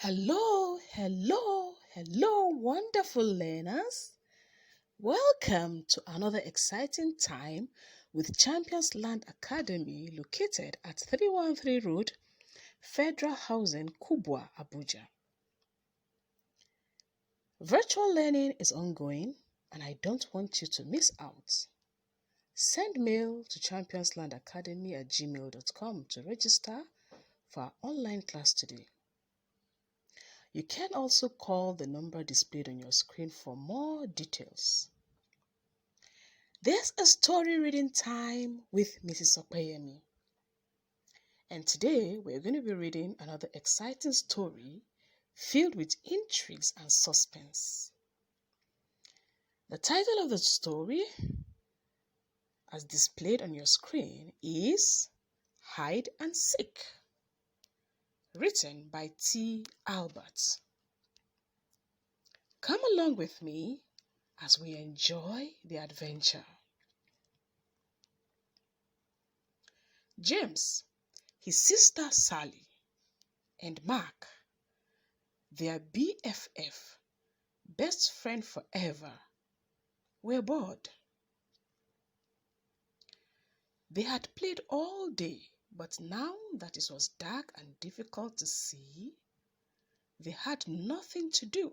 Hello, wonderful learners. Welcome to another exciting time with Champions Land Academy located at 313 Road, Federal Housing, Kubwa, Abuja. Virtual learning is ongoing and I don't want you to miss out. Send mail to championslandacademy@gmail.com to register for our online class today. You can also call the number displayed on your screen for more details. There's a story reading time with Mrs. Okpeyemi. And today we're going to be reading another exciting story filled with intrigues and suspense. The title of the story, as displayed on your screen, is Hide and Seek, written by T. Albert. Come along with me as we enjoy the adventure. James, his sister Sally, and Mark, their BFF, best friend forever, were bored. They had played all day, but now that it was dark and difficult to see, they had nothing to do.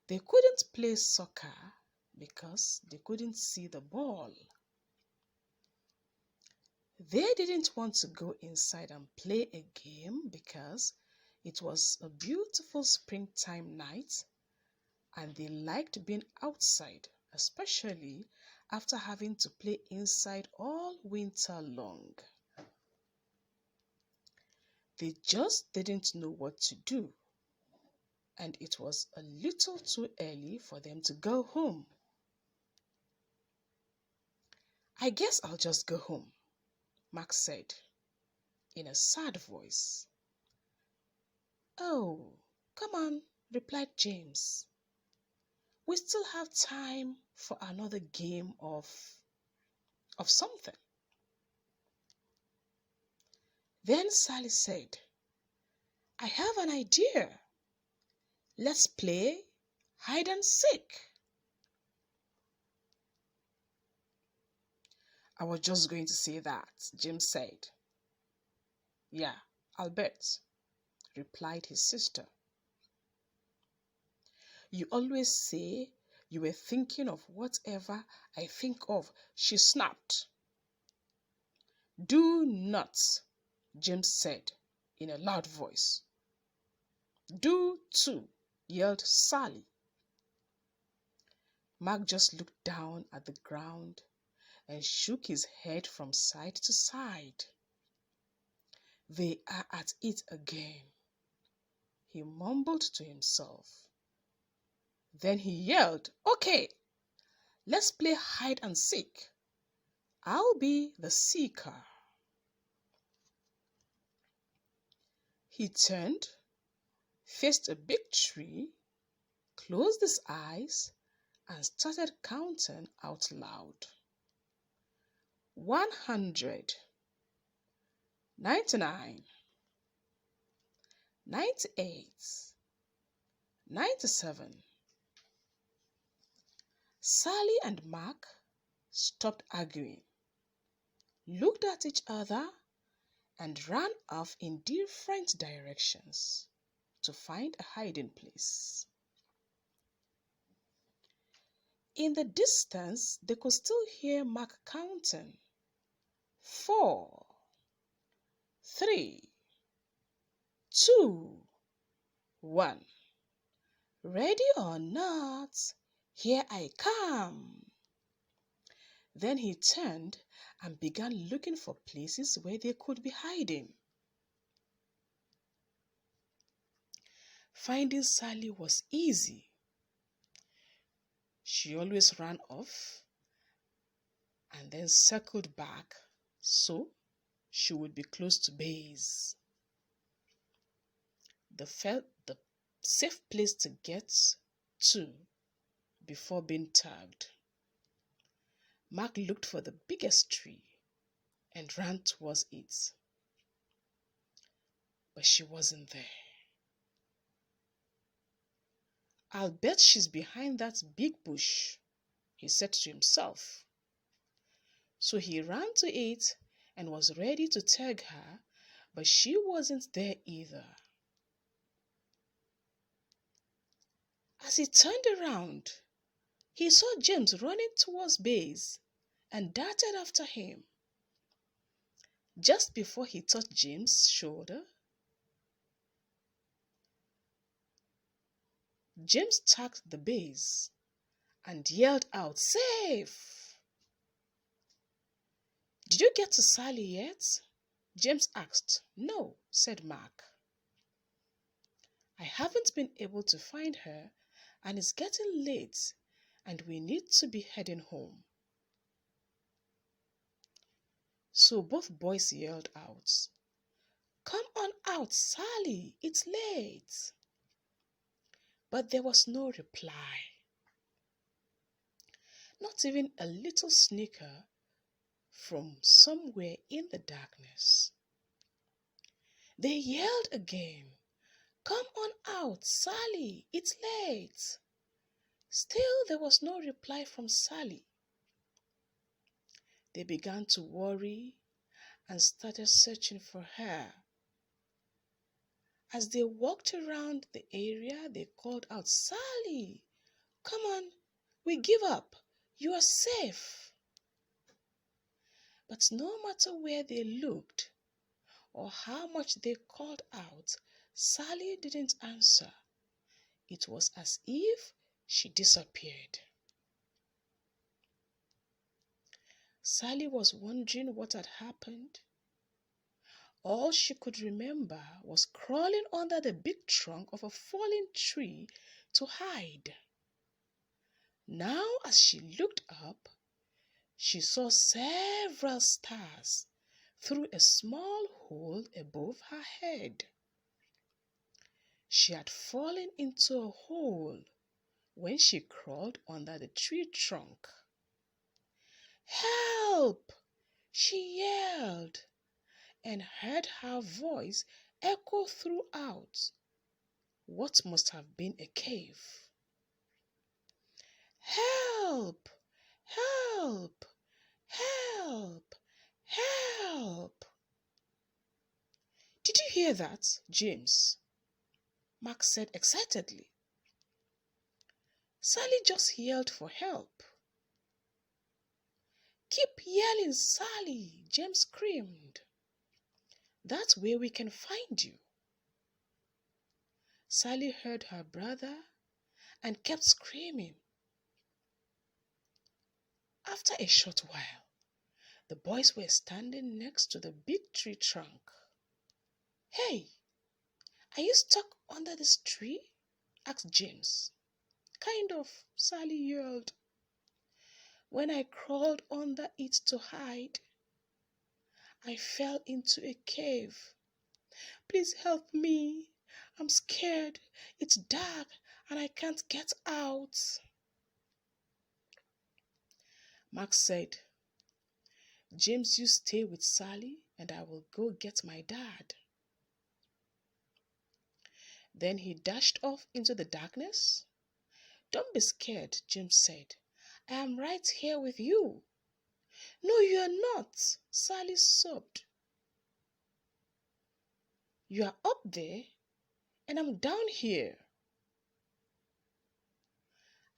They couldn't play soccer because they couldn't see the ball. They didn't want to go inside and play a game because it was a beautiful springtime night and they liked being outside, especially after having to play inside all winter long. They just didn't know what to do, and it was a little too early for them to go home. "I guess I'll just go home," Mark said in a sad voice. "Oh, come on," replied James. "We still have time for another game of something." Then Sally said, "I have an idea. Let's play hide and seek." "I was just going to say that," James said. "Yeah, I'll bet," replied his sister. "You always say you were thinking of whatever I think of," she snapped. "Do not," James said in a loud voice. "Do too," yelled Sally. Mark just looked down at the ground and shook his head from side to side. "They are at it again," he mumbled to himself. Then he yelled, "Okay, let's play hide and seek. I'll be the seeker." He turned, faced a big tree, closed his eyes, and started counting out loud. 100, 99, 98, 97. Sally and Mark stopped arguing, looked at each other, and ran off in different directions to find a hiding place. In the distance, they could still hear Mark counting. 4, 3, 2, 1. "Ready or not, here I come." Then he turned and began looking for places where they could be hiding. Finding Sally was easy. She always ran off and then circled back so she would be close to base. The safe place to get to before being tagged. Mark looked for the biggest tree and ran towards it. but she wasn't there. "I'll bet she's behind that big bush," he said to himself. So he ran to it and was ready to tag her, but she wasn't there either. As he turned around, he saw James running towards Baze and darted after him. Just before he touched James' shoulder, James tagged the Baze and yelled out, "Safe!" "Did you get to Sally yet?" James asked. "No," said Mark. "I haven't been able to find her, and it's getting late, and we need to be heading home." So both boys yelled out, "Come on out, Sally, it's late." But there was no reply. Not even a little snicker from somewhere in the darkness. They yelled again, "Come on out, Sally, it's late." Still there was no reply from Sally. They began to worry and started searching for her. As they walked around the area, they called out, "Sally, come on, we give up. You are safe." But no matter where they looked or how much they called out, Sally didn't answer. It was as if she disappeared. Sally was wondering what had happened. All she could remember was crawling under the big trunk of a fallen tree to hide. Now, as she looked up, she saw several stars through a small hole above her head. She had fallen into a hole when she crawled under the tree trunk. "Help!" she yelled, and heard her voice echo throughout what must have been a cave. "Help! Help! Help! Help!" "Did you hear that, James?" Mark said excitedly. "Sally just yelled for help." "Keep yelling, Sally!" James screamed. "That way we can find you." Sally heard her brother and kept screaming. After a short while, the boys were standing next to the big tree trunk. "Hey, are you stuck under this tree?" asked James. "Kind of," Sally yelled. "When I crawled under it to hide, I fell into a cave. Please help me. I'm scared. It's dark and I can't get out." Mark said, "James, you stay with Sally and I will go get my dad." Then he dashed off into the darkness. "Don't be scared," James said. "I am right here with you." "No, you are not," Sally sobbed. "You are up there and I'm down here."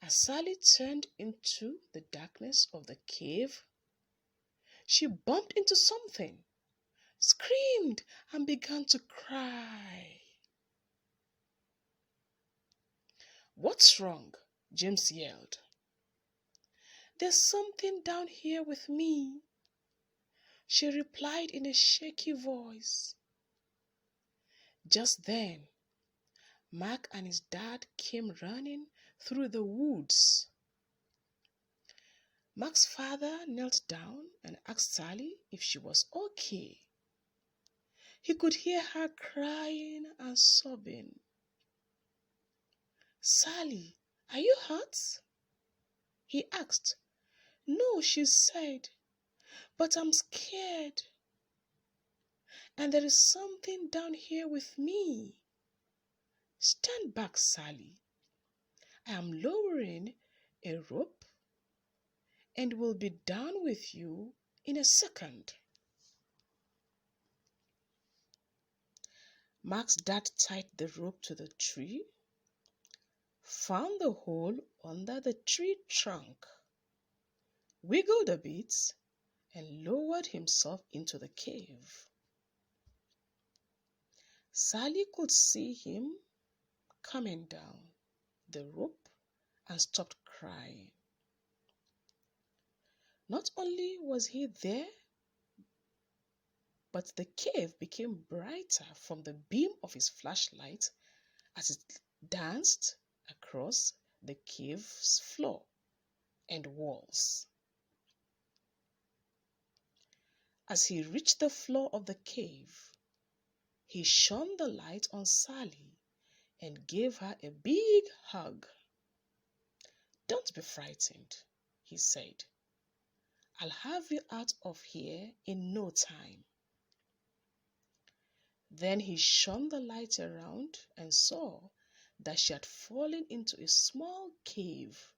As Sally turned into the darkness of the cave, she bumped into something, screamed, and began to cry. "What's wrong?" James yelled. "There's something down here with me," she replied in a shaky voice. Just then, Mark and his dad came running through the woods. Mark's father knelt down and asked Sally if she was okay. He could hear her crying and sobbing. "Sally, are you hurt?" he asked. "No," she said, "but I'm scared." And there is something down here with me. Stand back, Sally. I am lowering a rope and will be down with you in a second. Mac's dad tied the rope to the tree, found the hole under the tree trunk, wiggled a bit, and lowered himself into the cave. Sally could see him coming down the rope and stopped crying. Not only was he there, but the cave became brighter from the beam of his flashlight as it danced across the cave's floor and walls. As he reached the floor of the cave, he shone the light on Sally and gave her a big hug. "Don't be frightened," he said. "I'll have you out of here in no time." Then he shone the light around and saw that she had fallen into a small cave.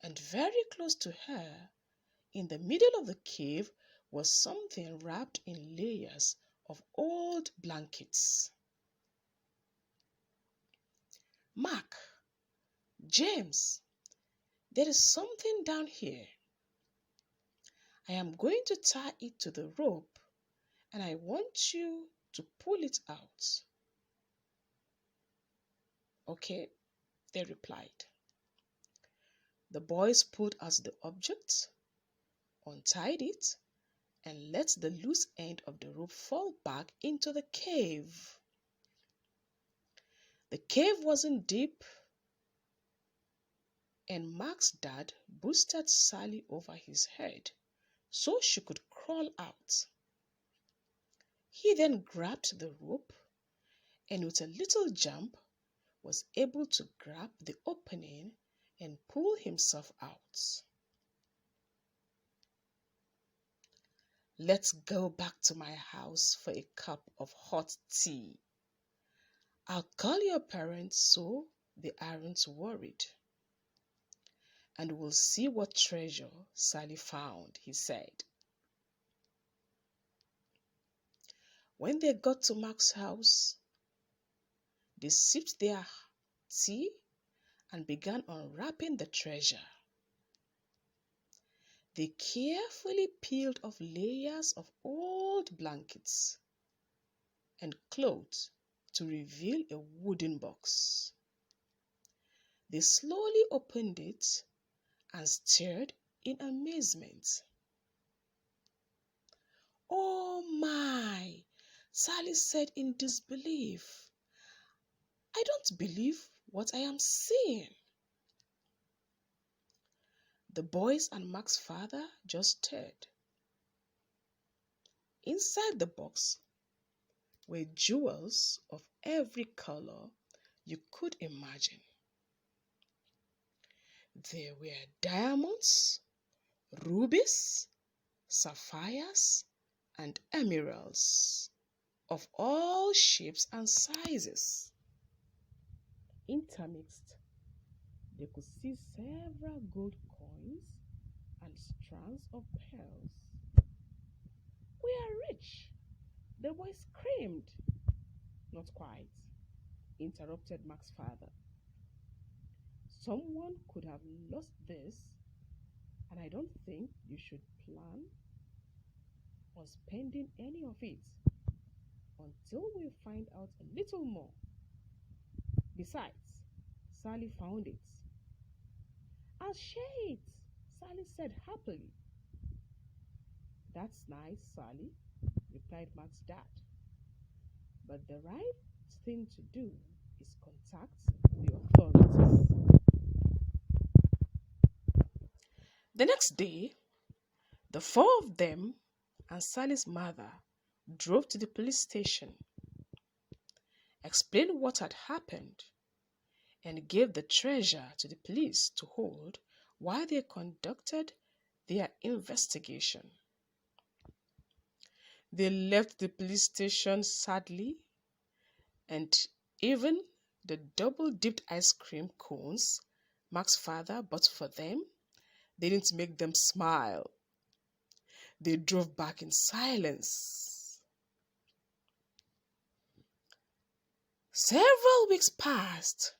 And very close to her, in the middle of the cave, was something wrapped in layers of old blankets. "Mac, James, there is something down here. I am going to tie it to the rope, and I want you to pull it out." "Okay," they replied. The boys pulled out the object, untied it, and let the loose end of the rope fall back into the cave. The cave wasn't deep, and Mac's dad boosted Sally over his head so she could crawl out. He then grabbed the rope and with a little jump was able to grab the opening and pull himself out. "Let's go back to my house for a cup of hot tea. I'll call your parents so they aren't worried. And we'll see what treasure Sally found," he said. When they got to Mac's house, they sipped their tea and began unwrapping the treasure. They carefully peeled off layers of old blankets and clothes to reveal a wooden box. They slowly opened it and stared in amazement. "Oh my!" Sally said in disbelief. "I don't believe what I am seeing." The boys and Mac's father just stared. Inside the box were jewels of every color you could imagine. There were diamonds, rubies, sapphires, and emeralds of all shapes and sizes. Intermixed, they could see several gold coins and strands of pearls. "We are rich!" the boy screamed. "Not quite," interrupted Mac's father. "Someone could have lost this, and I don't think you should plan on spending any of it until we find out a little more. Besides, Sally found it." "I'll share it," Sally said happily. "That's nice, Sally," replied Mac's dad. "But the right thing to do is contact the authorities." The next day, the four of them and Sally's mother drove to the police station, explained what had happened, and gave the treasure to the police to hold while they conducted their investigation. They left the police station sadly, and even the double-dipped ice cream cones Mark's father bought for them didn't make them smile. They drove back in silence. Several weeks passed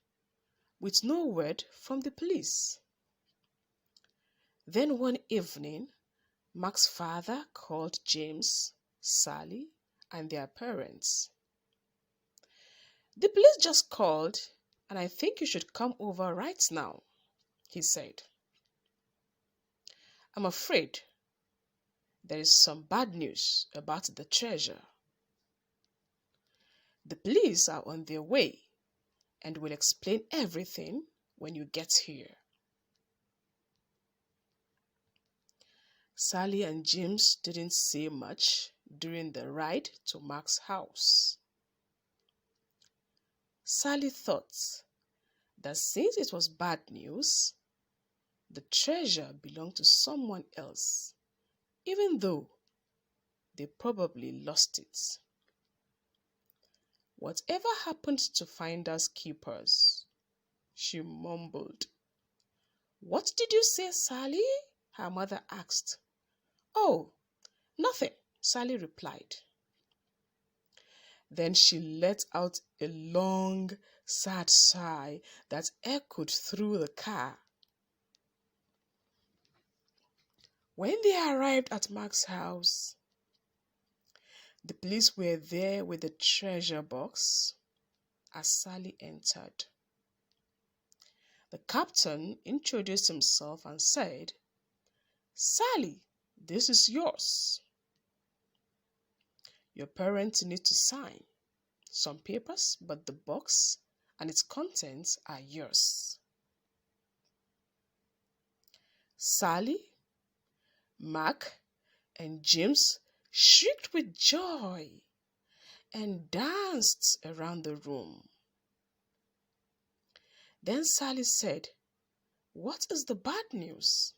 with no word from the police. Then one evening, Mark's father called James, Sally, and their parents. "The police just called, and I think you should come over right now," he said. "I'm afraid there is some bad news about the treasure. The police are on their way and will explain everything when you get here." Sally and James didn't say much during the ride to Mark's house. Sally thought that since it was bad news, the treasure belonged to someone else, even though they probably lost it. "Whatever happened to finders keepers?" she mumbled. "What did you say, Sally?" her mother asked. "Oh, nothing," Sally replied. Then she let out a long, sad sigh that echoed through the car. When they arrived at Mark's house, the police were there with the treasure box as Sally entered. The captain introduced himself and said, "Sally, this is yours. Your parents need to sign some papers, but the box and its contents are yours." Sally, Mark, and James shrieked with joy and danced around the room. Then Sally said, "What is the bad news?"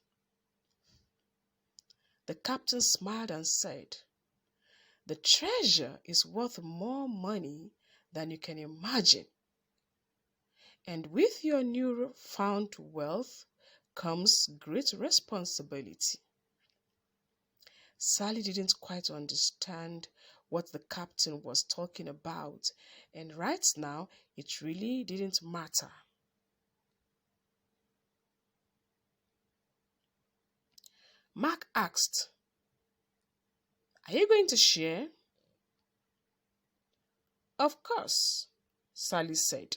The captain smiled and said, "The treasure is worth more money than you can imagine. And with your newfound wealth comes great responsibility." Sally didn't quite understand what the captain was talking about, and right now it really didn't matter. Mark asked, "Are you going to share?" "Of course," Sally said.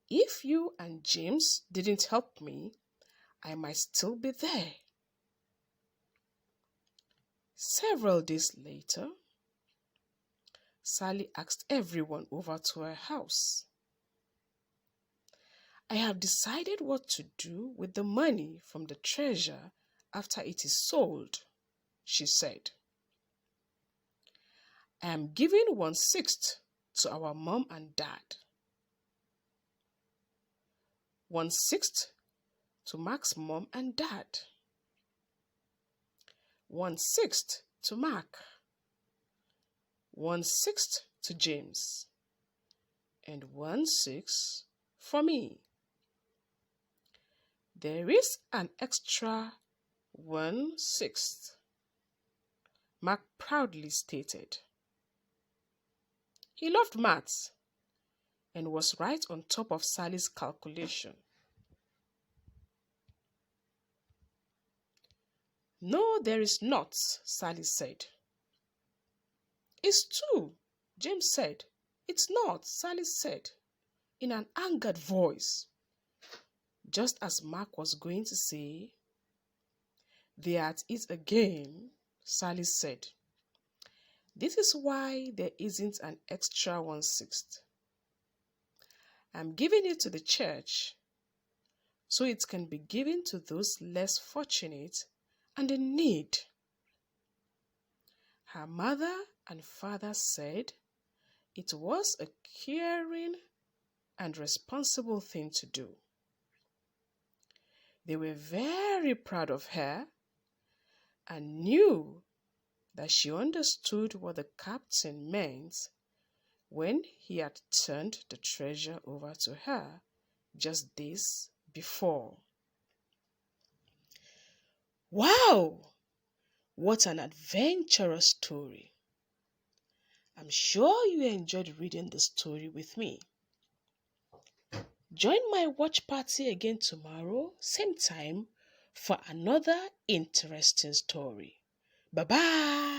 "If you and James didn't help me, I might still be there." Several days later, Sally asked everyone over to her house. "I have decided what to do with the money from the treasure after it is sold," she said. "I am giving 1/6 to our mom and dad, 1/6 to Mark's mom and dad, 1/6 to Mark, 1/6 to James, and 1/6 for me. There is an extra 1/6, Mark proudly stated. He loved maths and was right on top of Sally's calculation. "No, there is not," Sally said. "It's 2, James said. "It's not," Sally said, in an angered voice. Just as Mark was going to say, "They're at it again," Sally said, "This is why there isn't an extra 1/6. I'm giving it to the church so it can be given to those less fortunate and in need." Her mother and father said it was a caring and responsible thing to do. They were very proud of her and knew that she understood what the captain meant when he had turned the treasure over to her just days before. Wow! What an adventurous story! I'm sure you enjoyed reading the story with me. Join my watch party again tomorrow, same time, for another interesting story. Bye-bye!